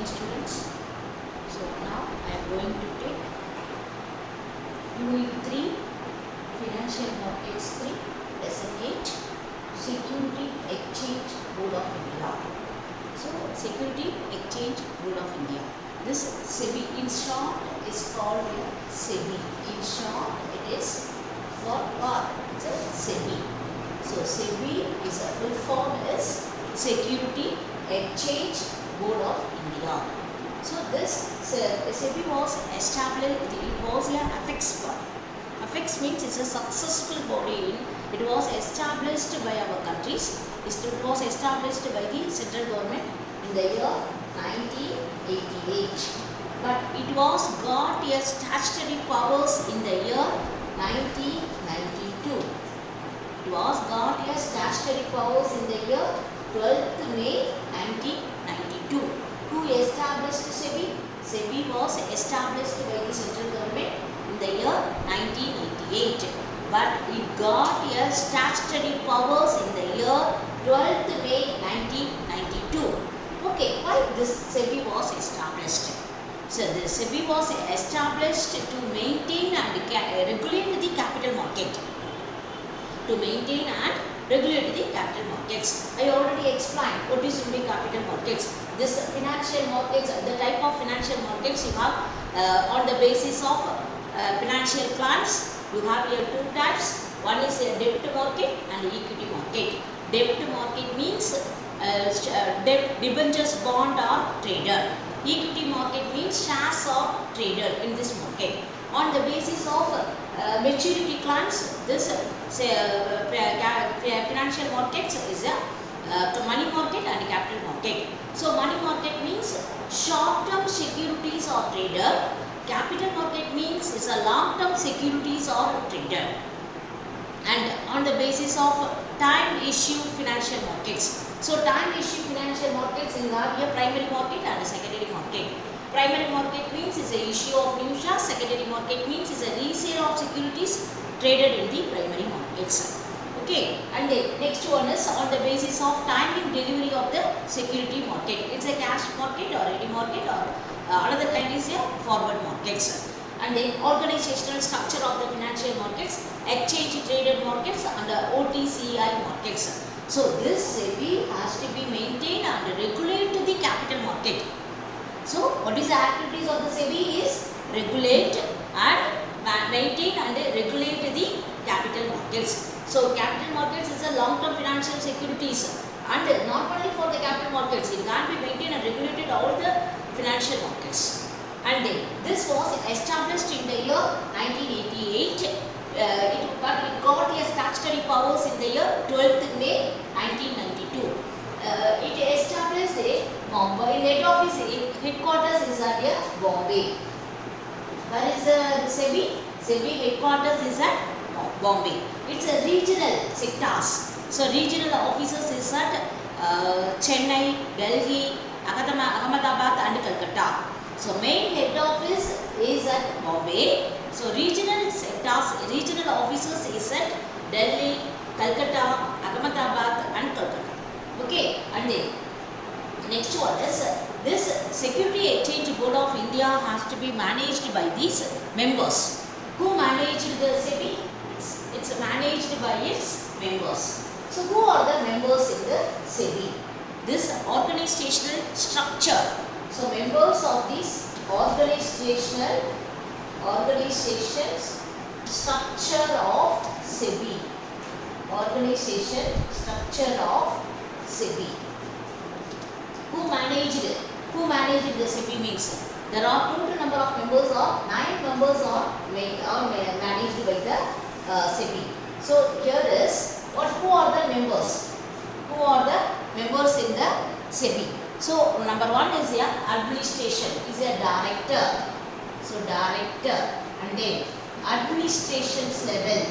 morning, students. So now I am going to take Unit 3 Financial Markets 3 Lesson 8 Security Exchange Board of India. So Security Exchange Board of India. This SEBI in short is called SEBI. In short it is what? It's a SEBI. So SEBI is a full form is Security Exchange Board of India. So this SEBI was established, it was a affix body. Affix means it's a successful body. It was established by our countries. It was established by the central government in the year 1988. But it was got a statutory powers in the year 1992. It was got a statutory powers in the year 12th May 1992. Who established SEBI? SEBI was established by the central government in the year 1988. But it got a statutory powers in the year 12th May 1992. Okay, why this SEBI was established? So the SEBI was established to maintain and regulate the capital market. To maintain and regulate the capital markets. I already explained what is really capital markets. This financial markets, the type of financial markets you have on the basis of financial plans. You have here two types. One is a debt market and equity market. Debt market means debt, debentures, bond or trader. Equity market means shares or trader in this market. On the basis of maturity plans, this financial markets is a money market and capital market. So money market means short-term securities or trader. Capital market means is a long-term securities or trader. And on the basis of time issue financial markets. So time issue financial markets in have a primary market and a secondary market. Primary market means is a issue of new shares. Secondary market means is a resale of securities traded in the primary markets. Okay, and the next one is on the basis of timing delivery of the security market. It's a cash market or ready market, or another kind is a forward markets. And the organizational structure of the financial markets, exchange traded markets and the OTCI markets. So this SEBI has to be maintained and regulate the capital market. So what is the activities of the SEBI is regulate and maintain and regulate the capital markets. So capital markets is a long-term financial securities, and not only for the capital markets, it can be maintained and regulated all the financial markets. And this was established in the year 1988, but it got a statutory powers in the year 12th May 1992. It established a Mumbai, head office, headquarters is at Bombay. Where is the SEBI? SEBI headquarters is at Bombay. It's a regional sectors. So regional offices is at Chennai, Delhi, Ahmedabad and Calcutta. So main head office is at Bombay. So regional sectors, regional offices is at Delhi, Calcutta, Ahmedabad and Calcutta. Okay, and the next one is this Security Exchange Board of India has to be managed by these members. Who managed the SEBI? It's managed by its members. So who are the members in the SEBI? This organizational structure. So members of this organizations structure of SEBI. Organization structure of SEBI. Who managed the SEBI means there are total number of members, or 9 members are managed by the SEBI. So here is who are the members? Who are the members in the SEBI? So number 1 is the administration, is a director. So director, and then administrations level,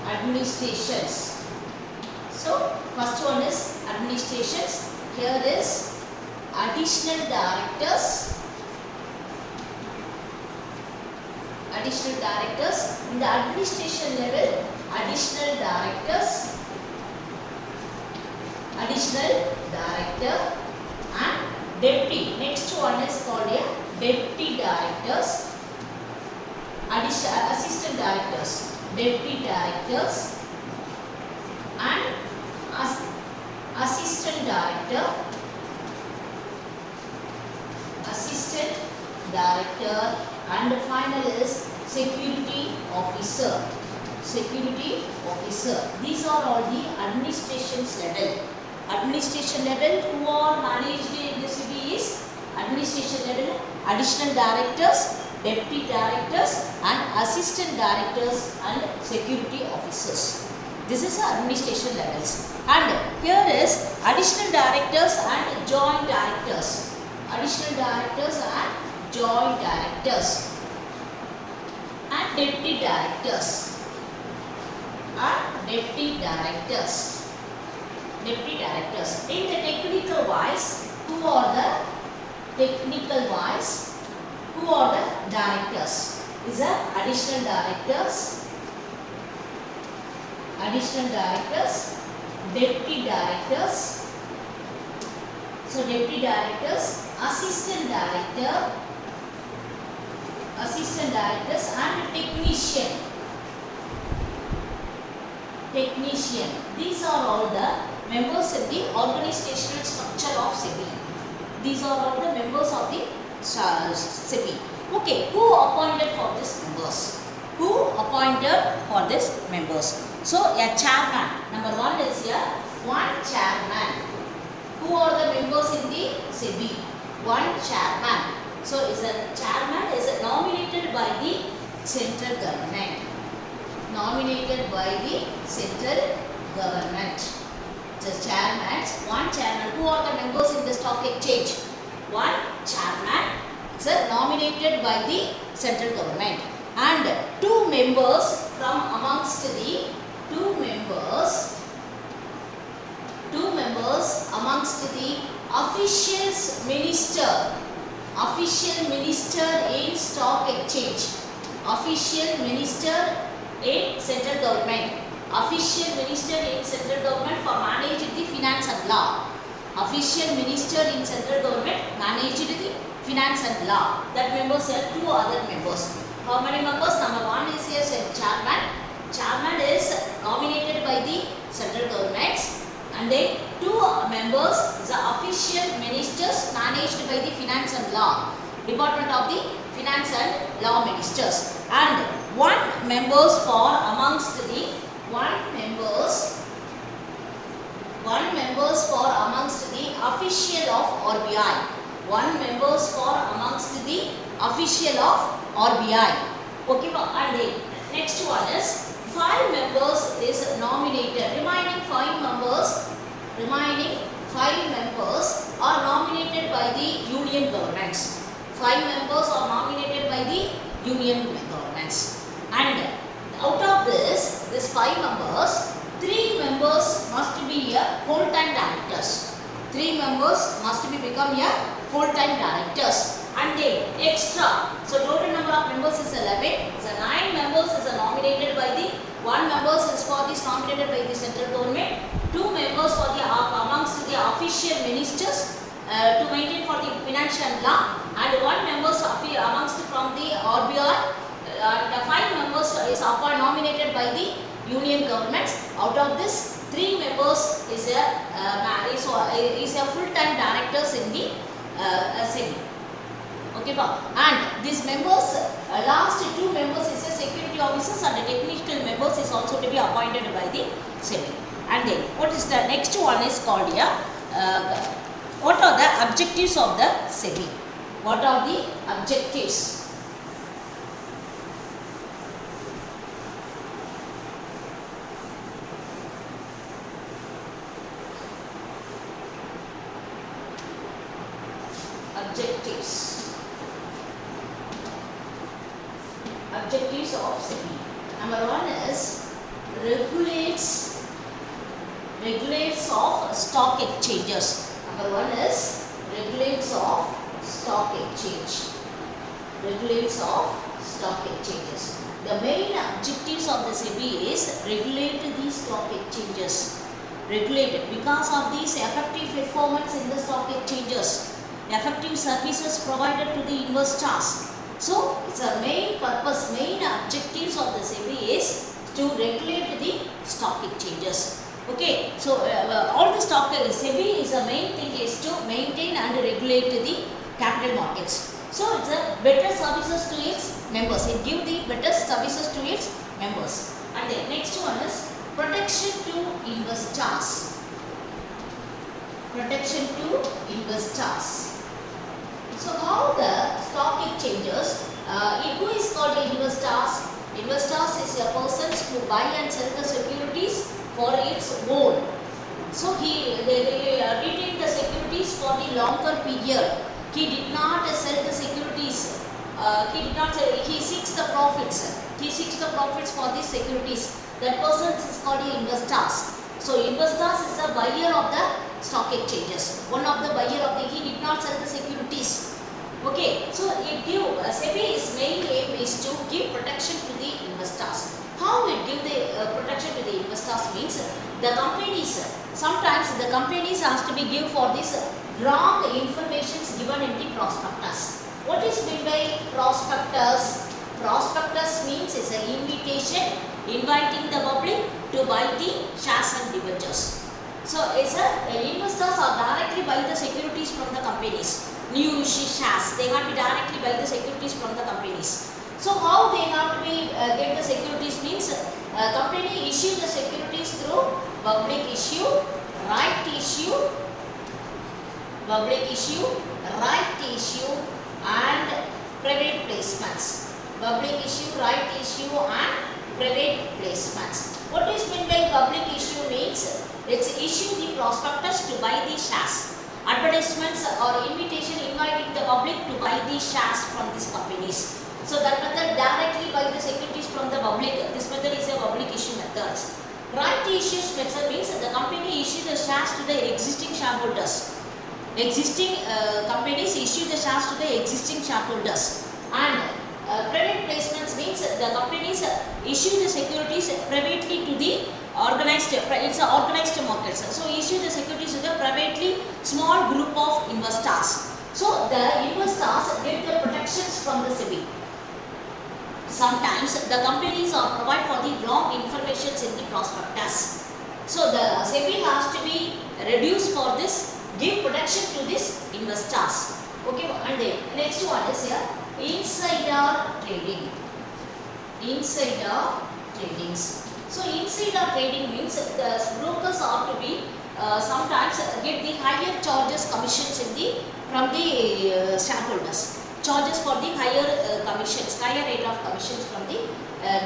administrations. So first one is administrations. Here is additional directors. Additional directors in the administration level. Additional director and Deputy. Next one is called a deputy directors, assistant directors, deputy directors, and assistant director, and the final is security officer. Security officer. These are all the administration's level. Administration level who are managed in the city is administration level, additional directors, deputy directors, and assistant directors and security officers. This is administration levels. And here is additional directors and joint directors. Additional directors and joint directors. And deputy directors. And deputy directors. Deputy directors. In the technical wise, who are the directors? Is the additional directors, deputy directors. So deputy directors, assistant directors, and technician. These are all the members of the organizational structure of SEBI. These are all the members of the SEBI. Okay, who appointed for these members? So a chairman. Number one is here one chairman. Who are the members in the SEBI? One chairman. So is a chairman is nominated by the central government. The chairman, one chairman. Who are the members in the stock exchange? One chairman is nominated by the central government, and two members from amongst the official minister in stock exchange. Official minister in central government. Official minister in central government for manage the finance and law. Official minister in central government managed the finance and law. That members are two other members. How many members? Number one is here chairman. Chairman is nominated by the central government, and then two members is the official ministers managed by the finance and law department of the finance and law ministers, and one members for amongst the official of RBI. One members for amongst the official of RBI. Okay, and the next one is 5 members is nominated. Remaining 5 members are nominated by the union governments. 5 members are nominated by the union governments, and out of this 5 members, 3 members must be a full-time directors. 3 members must be become a full-time directors, and then extra. So total number of members is 11. So 9 members is nominated by the 1 members is for this nominated by the central government. 2 members for the amongst the official ministers to maintain for the financial law, and 1 members amongst from the RBI. The 5 members is nominated by the union governments. Out of this, 3 members is a full-time directors in the SEBI. Okay, and these members, last 2 members is a security officers, and the technical members is also to be appointed by the SEBI. And then what is the next one is called here? What are the objectives of the SEBI? What are the objectives? Objectives of SEBI. Number 1 is regulates of stock exchanges. Number 1 is regulates of stock exchange. Regulates of stock exchanges. The main objectives of the SEBI is regulate the stock exchanges. Regulate because of these effective performance in the stock exchanges. effective services provided to the investors. So it's a main purpose, main objectives of the SEBI is to regulate the stock exchanges. Okay, so all the stock SEBI is a main thing is to maintain and regulate the capital markets. So it's a better services to its members. It gives the better services to its members. And the next one is protection to investors. Protection to investors. So how the stock exchanges, who is called the investors? Investors is a person who buy and sell the securities for its own. So they retain the securities for the longer period. He did not sell the securities. He seeks the profits. He seeks the profits for the securities. That person is called the investors. So investors is the buyer of the stock exchanges. One of the buyer of the, he did not sell the securities. Okay, so SEBI's main aim is to give protection to the investors. How it give the protection to the investors means the companies, sometimes the companies has to be give for this wrong information given in the prospectus. What is meant by prospectus? Prospectus means is an invitation inviting the public to buy the shares and debentures. So investors are directly buy the securities from the companies. New issue shares, they have to directly buy the securities from the companies. So how they have to be get the securities means company issue the securities through public issue, right issue, right issue and private placements. Public issue, right issue and private placements. What is meant by public issue means it's issue the prospectus to buy the shares. Advertisements or invitation inviting the public to buy the shares from these companies. So that method directly buy the securities from the public. This method is a public issue method. Right issues method means the company issue the shares to the existing shareholders. Existing companies issue the shares to the existing shareholders. And private placements means the companies issue the securities privately to the organized, it's a organized markets. So issue the securities to the privately small group of investors. So the investors get the protections from the SEBI. Sometimes the companies are provide for the wrong information in the prospectus. So the SEBI has to be reduced for this, give protection to this investors. Okay, and the next one is here insider trading. Insider tradings. So insider trading means the brokers are to be sometimes get the higher charges commissions in the from the shareholders. Charges for the higher commissions, higher rate of commissions from the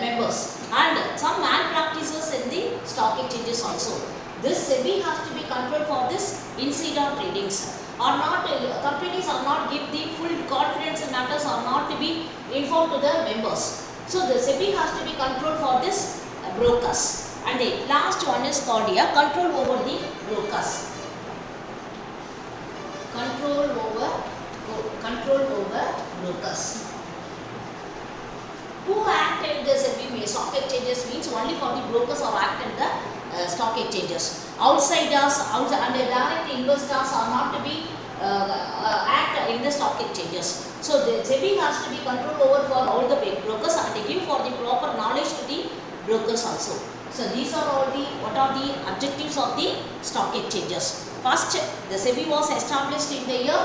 members, and some malpractices in the stock exchanges also. This SEBI has to be controlled for this insider tradings. Are not companies are not give the full confidence in matters, are not to be informed to the members. So the SEBI has to be controlled for this brokers. And the last one is called here control over the brokers. Control over brokers. Who act at the SEBI stock exchanges means only for the brokers or act at the stock exchanges. Outsiders and the direct investors are not to be act in the stock exchanges. So the SEBI has to be control over for all the brokers and they give for the proper knowledge to the brokers also. So these are all the what are the objectives of the stock exchanges. First, the SEBI was established in the year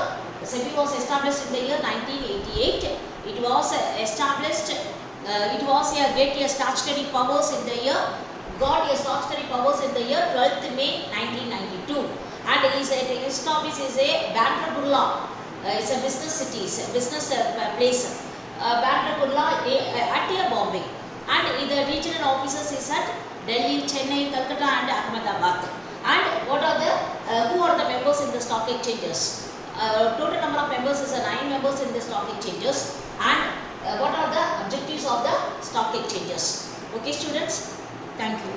1988. It was established. It was get a statutory powers in the year. Got a statutory powers in the year 12th May 1992. And it is established is a Bandra Kurla. It's a business city, it's a business place. Bandra Kurla at Bombay. And the regional offices is at Delhi, Chennai, Calcutta and Ahmedabad. And what are the who are the members in the stock exchanges? Total number of members is 9 members in the stock exchanges. And what are the objectives of the stock exchanges? Okay students, thank you.